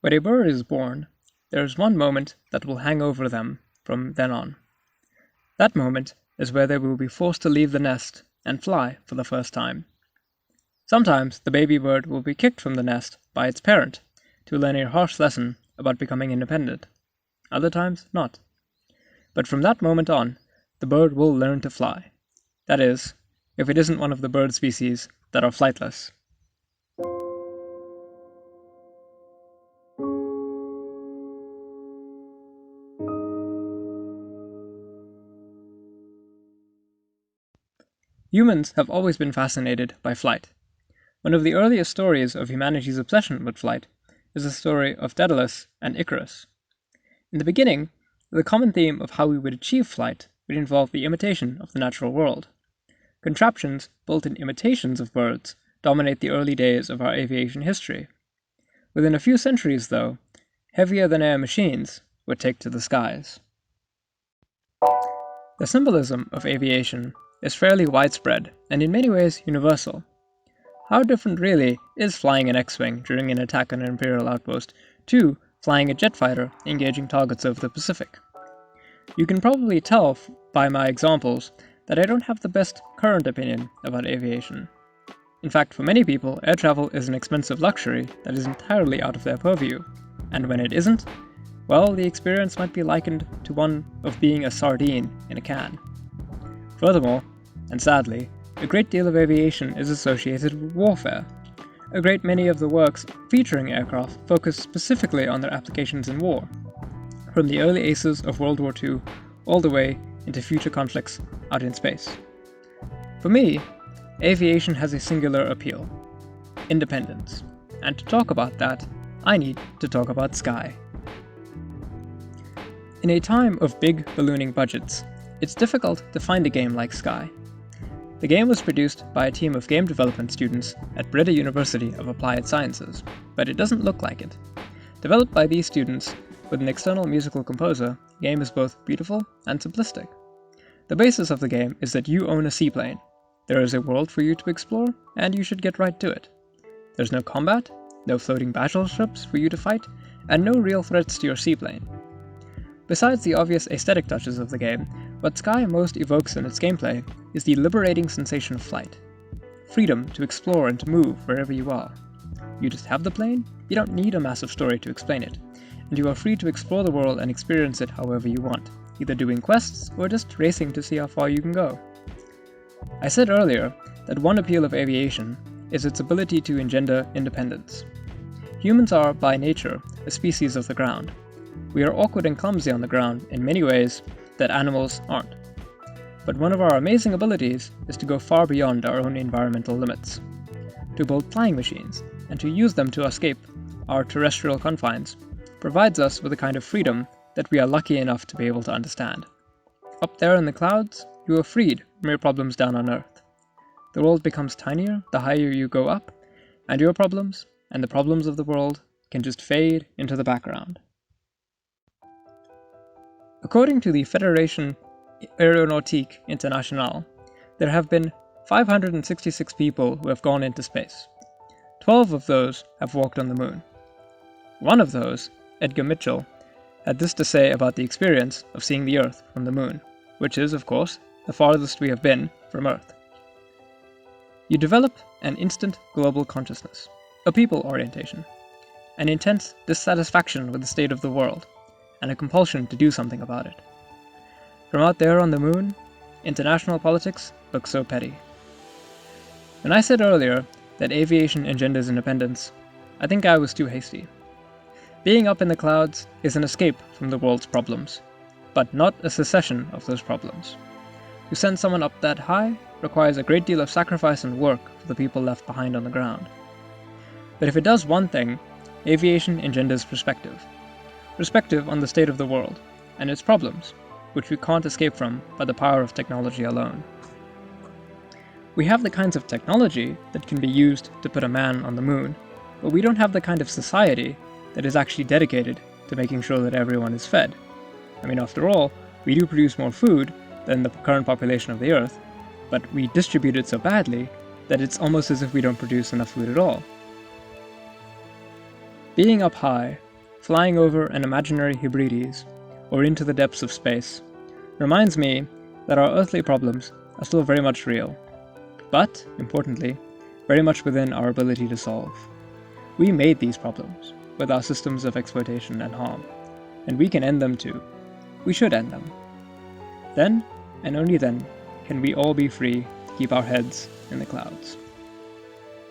When a bird is born, there is one moment that will hang over them from then on. That moment is where they will be forced to leave the nest and fly for the first time. Sometimes the baby bird will be kicked from the nest by its parent to learn a harsh lesson about becoming independent. Other times, not. But from that moment on, the bird will learn to fly. That is, if it isn't one of the bird species that are flightless. Humans have always been fascinated by flight. One of the earliest stories of humanity's obsession with flight is the story of Daedalus and Icarus. In the beginning, the common theme of how we would achieve flight would involve the imitation of the natural world. Contraptions built in imitations of birds dominate the early days of our aviation history. Within a few centuries, though, heavier-than-air machines would take to the skies. The symbolism of aviation is fairly widespread and in many ways universal. How different really is flying an X-wing during an attack on an Imperial outpost to flying a jet fighter engaging targets over the Pacific? You can probably tell by my examples that I don't have the best current opinion about aviation. In fact, for many people, air travel is an expensive luxury that is entirely out of their purview, and when it isn't, well, the experience might be likened to one of being a sardine in a can. Furthermore, and sadly, a great deal of aviation is associated with warfare. A great many of the works featuring aircraft focus specifically on their applications in war, from the early aces of World War II all the way into future conflicts out in space. For me, aviation has a singular appeal: independence. And to talk about that, I need to talk about Skye. In a time of big ballooning budgets, it's difficult to find a game like Skye. The game was produced by a team of game development students at Breda University of Applied Sciences, but it doesn't look like it. Developed by these students with an external musical composer, the game is both beautiful and simplistic. The basis of the game is that you own a seaplane. There is a world for you to explore, and you should get right to it. There's no combat, no floating battleships for you to fight, and no real threats to your seaplane. Besides the obvious aesthetic touches of the game, what Skye most evokes in its gameplay is the liberating sensation of flight. Freedom to explore and to move wherever you are. You just have the plane, you don't need a massive story to explain it, and you are free to explore the world and experience it however you want, either doing quests or just racing to see how far you can go. I said earlier that one appeal of aviation is its ability to engender independence. Humans are, by nature, a species of the ground. We are awkward and clumsy on the ground in many ways that animals aren't. But one of our amazing abilities is to go far beyond our own environmental limits, to build flying machines, and to use them to escape our terrestrial confines provides us with a kind of freedom that we are lucky enough to be able to understand. Up there in the clouds, you are freed from your problems down on Earth. The world becomes tinier the higher you go up, and your problems, and the problems of the world, can just fade into the background. According to the Fédération Aéronautique Internationale, there have been 566 people who have gone into space. 12 of those have walked on the moon. One of those, Edgar Mitchell, had this to say about the experience of seeing the Earth from the moon, which is, of course, the farthest we have been from Earth. You develop an instant global consciousness, a people orientation, an intense dissatisfaction with the state of the world, and a compulsion to do something about it. From out there on the moon, international politics looks so petty. When I said earlier that aviation engenders independence, I think I was too hasty. Being up in the clouds is an escape from the world's problems, but not a cessation of those problems. To send someone up that high requires a great deal of sacrifice and work for the people left behind on the ground. But if it does one thing, aviation engenders perspective. Perspective on the state of the world, and its problems, which we can't escape from by the power of technology alone. We have the kinds of technology that can be used to put a man on the moon, but we don't have the kind of society that is actually dedicated to making sure that everyone is fed. I mean, after all, we do produce more food than the current population of the Earth, but we distribute it so badly that it's almost as if we don't produce enough food at all. Being up high flying over an imaginary Hebrides, or into the depths of space, reminds me that our earthly problems are still very much real, but, importantly, very much within our ability to solve. We made these problems with our systems of exploitation and harm, and we can end them too. We should end them. Then, and only then, can we all be free to keep our heads in the clouds.